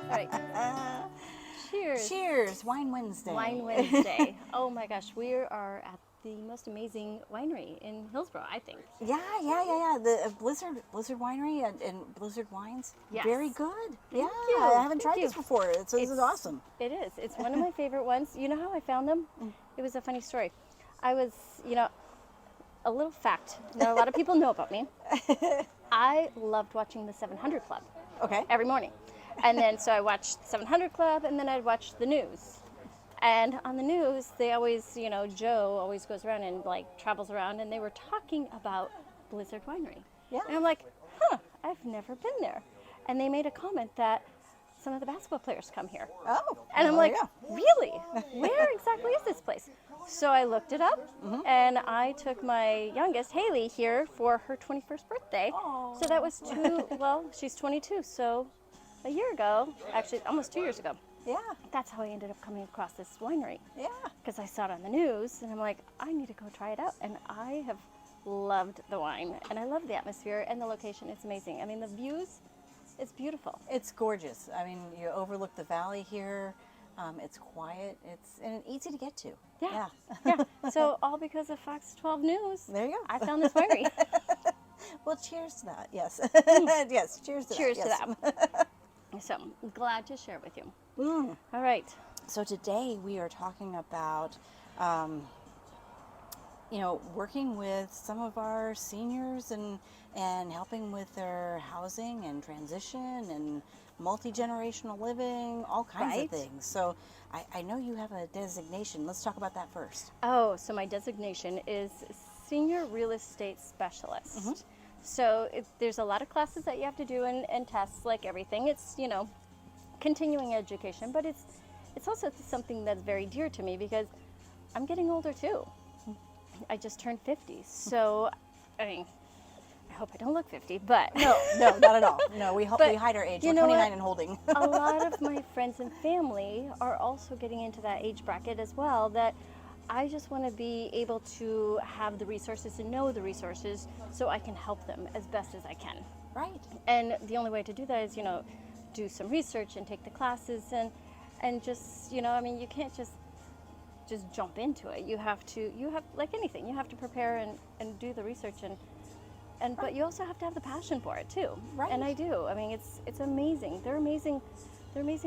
right. Cheers. Cheers, Wine Wednesday. Wine Wednesday. Oh my gosh, we are at the most amazing winery in Hillsborough, I think. Yeah. The Blizzard Winery and Blizzard Wines. Yes. Very good. Thank yeah, you. I haven't Thank tried you. this before. This is awesome. It is. It's one of my favorite ones. You know how I found them? It was a funny story. I was, a little fact that a lot of people know about me. I loved watching the 700 Club. Okay. Every morning. And then so I watched 700 Club, and then I'd watch the news. And on the news, they always, Joe always goes around and travels around, and they were talking about Blizzard Winery. Yeah. And I'm like, I've never been there. And they made a comment that some of the basketball players come here. Oh. And I'm well, like, really? Where exactly is this place? So I looked it up, and I took my youngest, Haley, here for her 21st birthday. Aww. So that was she's 22, so a year ago, actually almost 2 years ago. Yeah. That's how I ended up coming across this winery. Yeah. Because I saw it on the news, and I'm like, I need to go try it out. And I have loved the wine, and I love the atmosphere and the location. It's amazing. I mean, the views, it's beautiful. It's gorgeous. I mean, you overlook the valley here. It's quiet. And easy to get to. Yeah. Yeah. So all because of Fox 12 News. There you go. I found this winery. Well, cheers to that. Yes. Yes. Cheers to Cheers that. to that. So I'm glad to share with you. All right. So today we are talking about, working with some of our seniors and helping with their housing and transition and multi-generational living, all kinds of things. So I know you have a designation. Let's talk about that first. Oh, so my designation is Senior Real Estate Specialist. So there's a lot of classes that you have to do and tests like everything. It's, continuing education, but it's also something that's very dear to me because I'm getting older too. I just turned 50. So, I hope I don't look 50, but... No, not at all. No, we hide our age. We're 29 and holding. A lot of my friends and family are also getting into that age bracket as well, that I just want to be able to have the resources and know the resources so I can help them as best as I can. Right. And the only way to do that is, do some research and take the classes and just, you can't just jump into it. You have like anything, you have to prepare and do the research but you also have to have the passion for it too. Right. And I do. I mean, it's amazing. They're amazing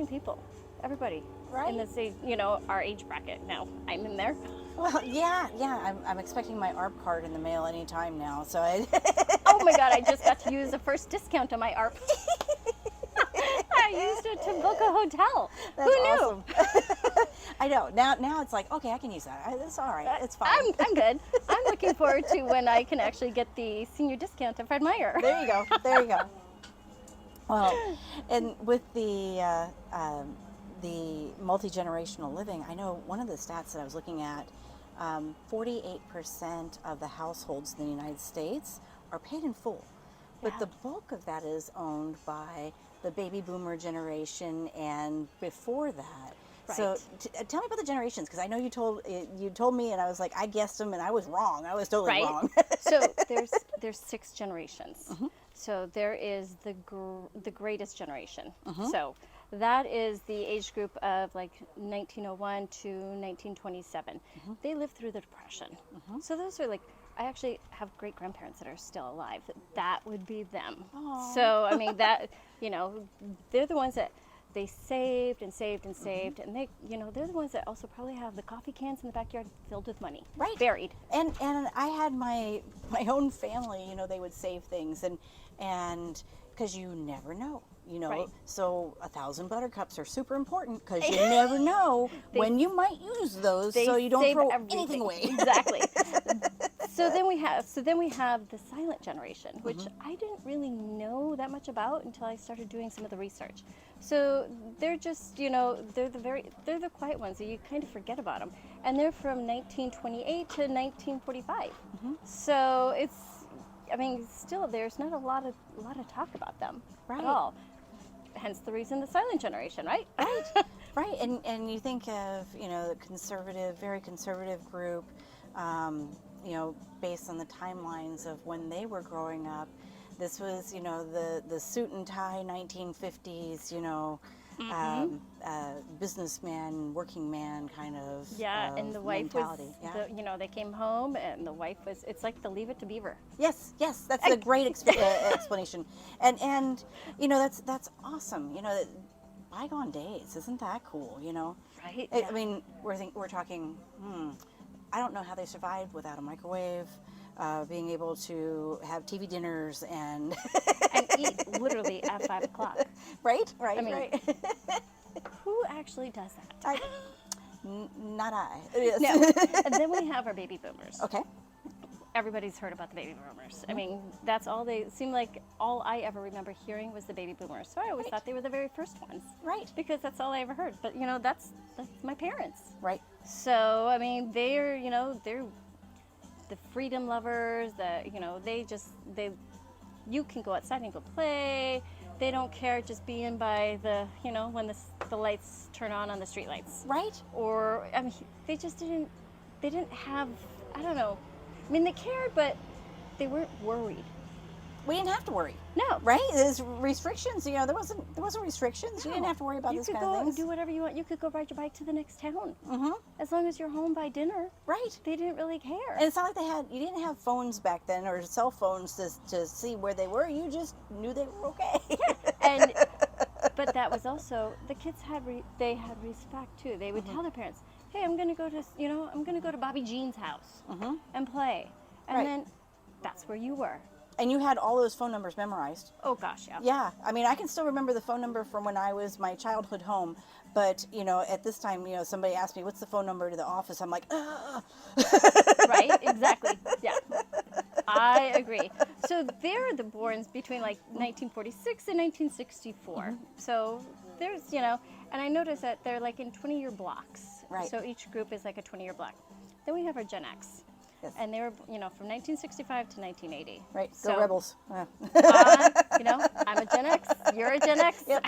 people. Everybody. Right. In this age, our age bracket now. I'm in there. Well, yeah. I'm expecting my ARP card in the mail anytime now. So Oh my God! I just got to use the first discount on my ARP. I used it to book a hotel. That's Who knew? awesome. I know. Now it's like, okay, I can use that. It's all right. It's fine. I'm good. I'm looking forward to when I can actually get the senior discount at Fred Meyer. There you go. Well, and with the multi-generational living, I know one of the stats that I was looking at, 48% of the households in the United States are paid in full. But the bulk of that is owned by the baby boomer generation and before that. Right. So tell me about the generations, because I know you told me, and I was like, I guessed them, and I was wrong. I was totally wrong. So there's 6 generations. So there is the greatest generation. So that is the age group of 1901 to 1927. They lived through the Depression. So those are I actually have great grandparents that are still alive. That would be them. Aww. So I mean they're the ones that they saved and saved and saved, and they're the ones that also probably have the coffee cans in the backyard filled with money, right, buried. And I had my own family. They would save things, and because you never know. Right. So 1,000 buttercups are super important because you never know when you might use those, so you don't throw anything away. Exactly. So then we have the silent generation, which I didn't really know that much about until I started doing some of the research. So they're just, they're the quiet ones that you kind of forget about them, and they're from 1928 to 1945. So still there's not a lot of talk about them at all. Hence the reason the silent generation, right? Right. And you think of, the very conservative group, based on the timelines of when they were growing up. This was, the suit and tie 1950s, businessman, working man kind of And the wife mentality. was, they came home and the wife was, it's like the Leave It to Beaver. Yes, that's a great explanation. And that's awesome. Bygone days, isn't that cool? Right. I mean, we're talking. I don't know how they survived without a microwave, being able to have TV dinners and And eat literally at 5 o'clock. right. I mean, Right. Who actually does that? Not I. Yes. No. And then we have our baby boomers. Okay. Everybody's heard about the baby boomers. I mean, that's all they seem like. All I ever remember hearing was the baby boomers. So I always thought they were the very first ones. Right. Because that's all I ever heard. But that's my parents. Right. So I mean, they're the freedom lovers. You can go outside and go play. They don't care just being by when the lights turn on the street lights. Right. Or I mean, they didn't have, I don't know. I mean, they cared, but they weren't worried. We didn't have to worry. No. Right? There's restrictions. There wasn't restrictions. You didn't have to worry about this kind of things. You could go and do whatever you want. You could go ride your bike to the next town. Mm-hmm. As long as you're home by dinner. Right. They didn't really care. And it's not like you didn't have phones back then or cell phones to see where they were. You just knew they were okay. Yeah. But that was also, the kids had respect too. They would tell their parents, hey, I'm going to go to Bobby Jean's house and play. And then that's where you were. And you had all those phone numbers memorized. Oh gosh, yeah. Yeah, I mean, I can still remember the phone number from when I was my childhood home. But at this time, somebody asked me, "What's the phone number to the office?" I'm like, "Ugh." Right, exactly. Yeah, I agree. So they're the borns between like 1946 and 1964. So there's and I noticed that they're like in 20-year blocks. Right. So each group is like a 20-year block. Then we have our Gen X. Yes. And they were, from 1965 to 1980. Right. So, Go Rebels. I'm a Gen X. You're a Gen X. Yep.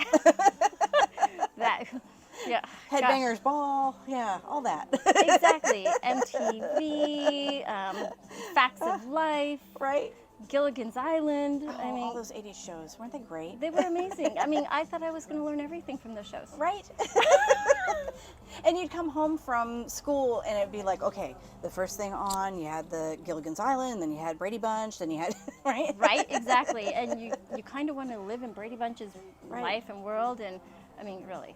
Headbangers Ball. Yeah, all that. Exactly. MTV, Facts of Life. Right. Gilligan's Island. Oh, I mean, all those 80s shows. Weren't they great? They were amazing. I mean, I thought I was going to learn everything from those shows. Right. And you'd come home from school and it'd be like, okay, the first thing on, you had the Gilligan's Island, then you had Brady Bunch, then you had, right? Right, exactly. And you kind of want to live in Brady Bunch's life and world. And I mean, really,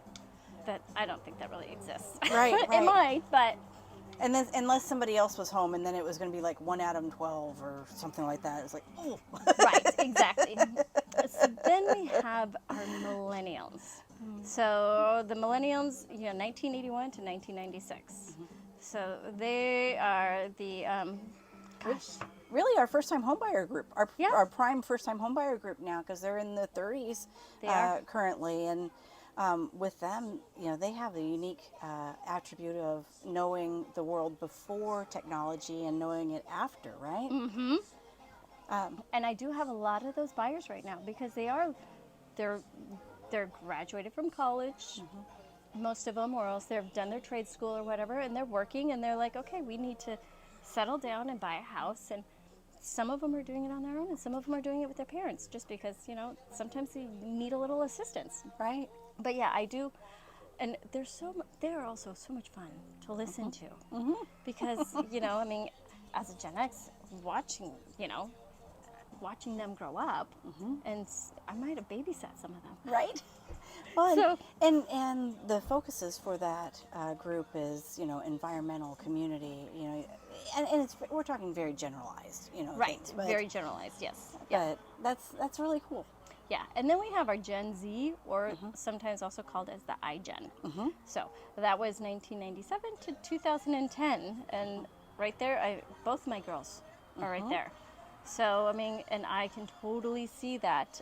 I don't think that really exists. Right, It might, but. And then, unless somebody else was home, and then it was going to be like 1 Adam 12 or something like that. It was like, oh. Right, exactly. So then we have our millennials. So the millennials, 1981 to 1996. So they are the, really our first-time homebuyer group, Yeah. our prime first-time homebuyer group now, because they're in the 30s They are. currently, and with them, they have the unique attribute of knowing the world before technology and knowing it after, right? Mm-hmm. And I do have a lot of those buyers right now because they're graduated from college, most of them, or else they've done their trade school or whatever, and they're working, and they're like, okay, we need to settle down and buy a house. And some of them are doing it on their own, and some of them are doing it with their parents, just because sometimes you need a little assistance, right? But yeah, I do, and they're also so much fun to listen to, because I mean, as a Gen X, watching them grow up, and I might have babysat some of them, Right. Well, So- and the focuses for that group is environmental, community, and we're talking very generalized, right? things, but, Very generalized, yes. but that's really cool. Yeah, and then we have our Gen Z, or sometimes also called as the iGen. So that was 1997 to 2010, and right there, both my girls are right there. So I mean, and I can totally see that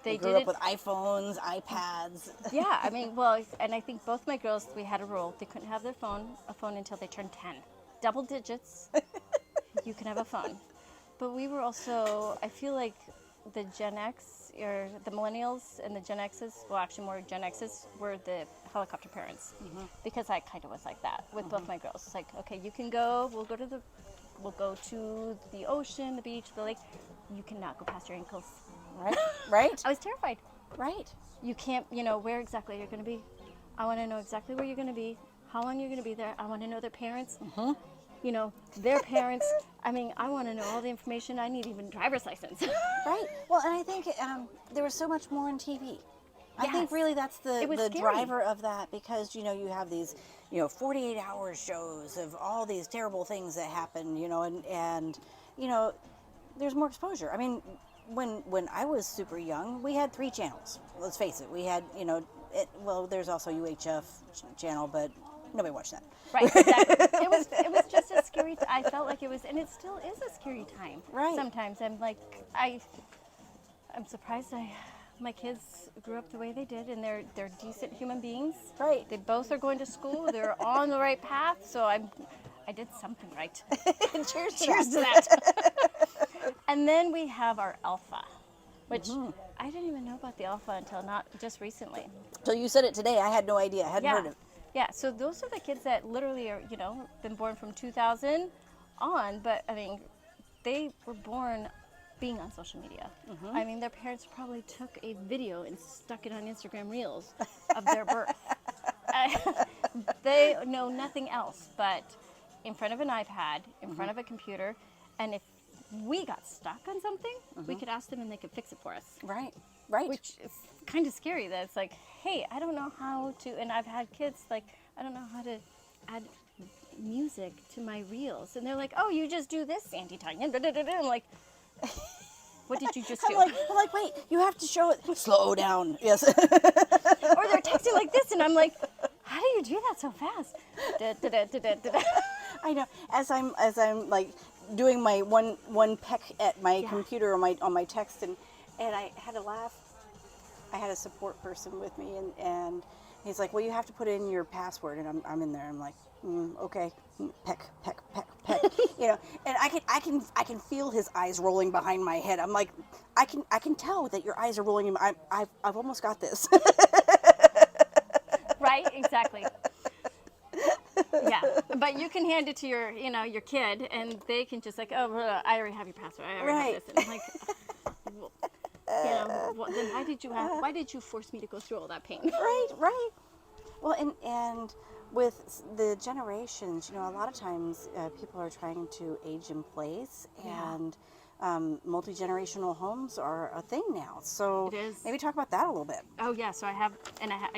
they grew did up it. with iPhones, iPads. Yeah, I mean, well, and I think both my girls, we had a rule: they couldn't have a phone until they turned 10. Double digits, you can have a phone. But we were also, I feel like the Gen X, or the millennials and the Gen X's, well, actually more Gen X's, were the helicopter parents. Because I kind of was like that with both my girls. It's like, okay, you can go, we'll go to the ocean, the beach, the lake. You cannot go past your ankles. Right? Right? I was terrified. Right. You can't, where exactly you're going to be. I want to know exactly where you're going to be, how long you're going to be there. I want to know their parents, their parents. I mean, I want to know all the information. I need even driver's license. Right. Well, and I think there was so much more on TV. I think Yes. really that's It was the scary. driver of that, because you have these 48-hour shows of all these terrible things that happen, and there's more exposure. I mean, when I was super young, we had 3 channels. Let's face it, we had there's also UHF channel, but nobody watched that. Right, exactly. It was just a scary. I felt like it was, and it still is a scary time. Right. Sometimes I'm like, I'm surprised my kids grew up the way they did, and they're decent human beings. Right. They both are going to school. They're on the right path. So I did something right. Cheers to Cheers that. to that. And then we have our alpha, which I didn't even know about the alpha until not just recently. So you said it today. I had no idea. I hadn't heard of it. Yeah, so those are the kids that literally are, been born from 2000 on, but I mean, they were born being on social media. I mean, their parents probably took a video and stuck it on Instagram Reels of their birth. They know nothing else but in front of an iPad, in front of a computer, and if we got stuck on something, we could ask them and they could fix it for us. Right. Right. Which is kind of scary that it's like, hey, I don't know how to, and I've had kids like, I don't know how to add music to my reels. And they're like, oh, you just do this, Auntie Tanya. I'm like, what did you just do? I'm like, wait, you have to show it. Slow down. Yes. Or they're texting like this, and I'm like, how do you do that so fast? I know. As I'm like doing my one peck at my computer or on my text, and I had to laugh. I had a support person with me, and he's like, well, you have to put in your password, and I'm in there. I'm like, okay, peck, and I can feel his eyes rolling behind my head. I'm like, I can tell that your eyes are rolling. I've almost got this. Right, exactly. Yeah, but you can hand it to your kid, and they can just like, oh, I already have your password. I already have this. And I'm like, then why did you force me to go through all that pain? Right. Well, and with the generations, a lot of times people are trying to age in place, and multi-generational homes are a thing now. So it is. Maybe talk about that a little bit. Oh yeah, so I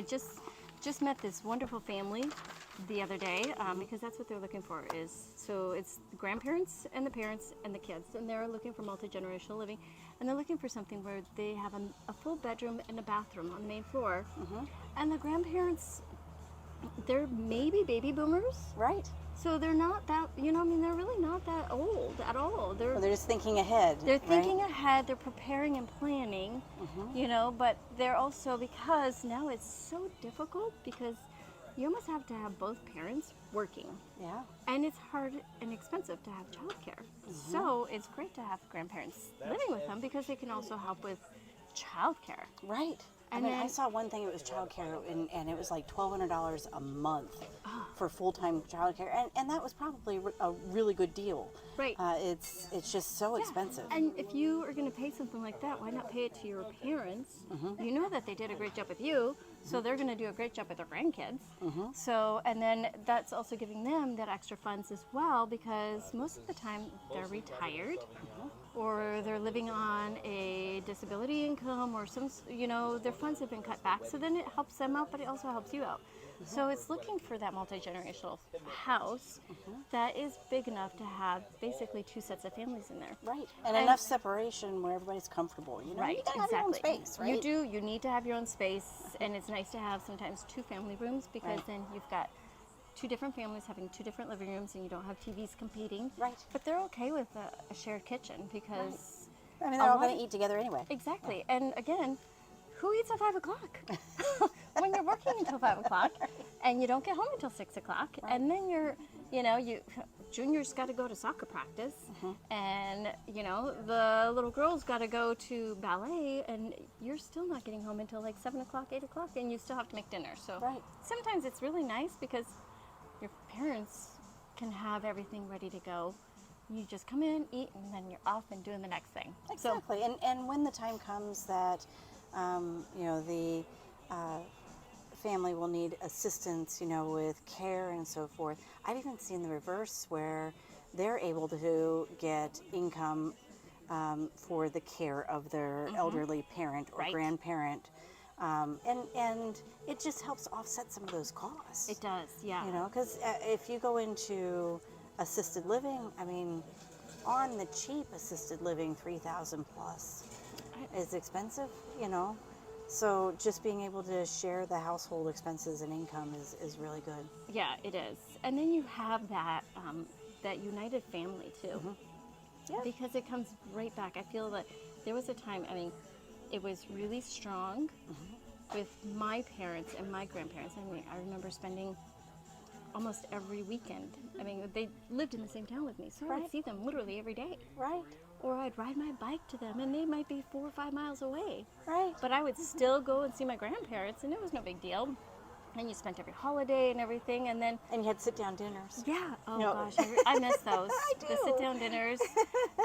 just met this wonderful family the other day, because that's what they're looking for so it's the grandparents and the parents and the kids, and they're looking for multi-generational living, and they're looking for something where they have a full bedroom and a bathroom on the main floor, and the grandparents, they're maybe baby boomers, right? So they're not that, they're really not that old at all. They're just thinking ahead. They're thinking ahead, they're preparing and planning, but they're also, because now it's so difficult, because you almost have to have both parents working. Yeah. And it's hard and expensive to have childcare. So it's great to have grandparents living with them, because they can also help with childcare. Right. And I saw one thing, it was childcare, and it was like $1,200 a month for full-time childcare, and that was probably a really good deal. Right. It's just so expensive. And if you are going to pay something like that, why not pay it to your parents? You know that they did a great job with you, so they're going to do a great job with their grandkids. So, and then that's also giving them that extra funds as well, because most of the time they're retired, or they're living on a disability income, or some, their funds have been cut back. So then it helps them out, but it also helps you out. So it's looking for that multi-generational house that is big enough to have basically 2 sets of families in there. Right. And enough separation where everybody's comfortable. Right, you gotta exactly. have your own space, right? You do. You need to have your own space, and it's nice to have sometimes 2 family rooms, because then you've got 2 different families having 2 different living rooms, and you don't have TVs competing. Right. But they're okay with a shared kitchen, because I mean, they're all going to eat together anyway. Exactly. And again, who eats at 5 o'clock? When you're working until 5 o'clock, and you don't get home until 6 o'clock, and then Junior's got to go to soccer practice, and the little girl's got to go to ballet, and you're still not getting home until like 7 o'clock, 8 o'clock, and you still have to make dinner. So sometimes it's really nice, because your parents can have everything ready to go. You just come in, eat, and then you're off and doing the next thing. Exactly. And when the time comes that The family will need assistance, with care and so forth. I've even seen the reverse where they're able to get income for the care of their elderly parent or Right. grandparent. And it just helps offset some of those costs. It does, yeah. Because if you go into assisted living, I mean, on the cheap assisted living, 3,000 plus is expensive, So just being able to share the household expenses and income is really good. Yeah, it is. And then you have that that united family too. Yeah. Because it comes right back. I feel that there was a time, it was really strong with my parents and my grandparents. I remember spending almost every weekend. They lived in the same town with me, so I Right. would see them literally every day. Right. Or I'd ride my bike to them, and they might be 4 or 5 miles away. Right. But I would still go and see my grandparents, and it was no big deal. And you spent every holiday and everything, and then And you had sit-down dinners. yeah, oh No. gosh, I miss those. I The do. sit-down dinners,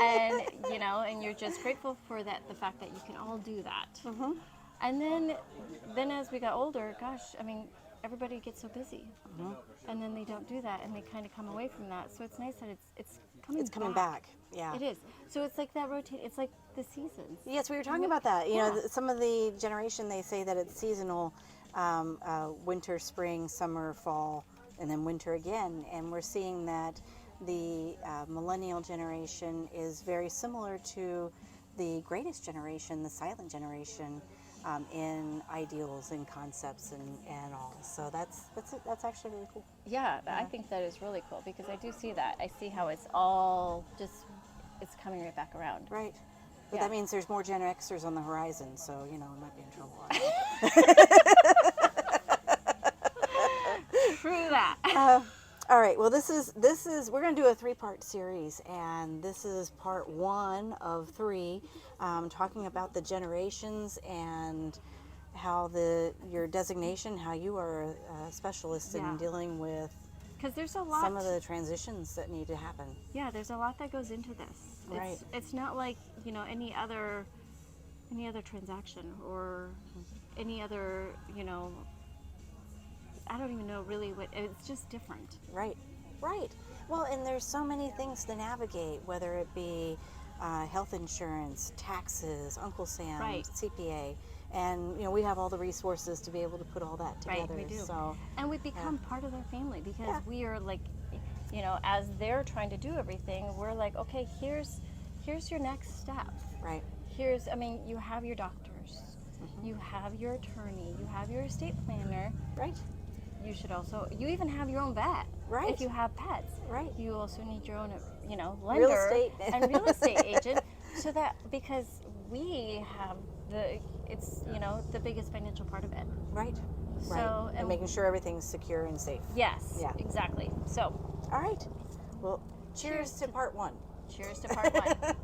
and and you're just grateful for the fact that you can all do that. And then as we got older, gosh, everybody gets so busy, and then they don't do that, and they kind of come away from that. So it's nice that it's coming. It's coming back. Yeah. It is. So it's like that rotate. It's like the seasons. Yes, we were talking about that. Yeah. Some of the generation, they say that it's seasonal, winter, spring, summer, fall, and then winter again. And we're seeing that the millennial generation is very similar to the greatest generation, the silent generation, in ideals and concepts and all. So that's actually really cool. Yeah, I think that is really cool because I do see that. I see how it's all just it's coming right back around. Right. But Yeah. that means there's more Gen Xers on the horizon, so we might be in trouble. True that. All right. Well, this is we're going to do a 3-part series, and this is part 1 of 3, talking about the generations and how your designation, how you are a specialist Yeah. in dealing with Because there's a lot. some of the transitions that need to happen. Yeah, there's a lot that goes into this. Right. It's not like any other transaction or any other I don't even know really what it's just different. Right. Well, and there's so many things to navigate, whether it be health insurance, taxes, Uncle Sam, Right. CPA, and we have all the resources to be able to put all that together. Right, we do. So And we become part of their family because Yeah. we are like, as they're trying to do everything, we're like, okay, here's your next step. right, You have your doctors, you have your attorney, you have your estate planner. right, You even have your own vet. Right. If you have pets. right. You also need your own, lender estate. and real estate agent, so that because we have the biggest financial part of it. Right. So, right. And and- making sure everything's secure and safe. Yes. Yeah. Exactly. So, All right. Well, cheers to part 1. cheers to part 1.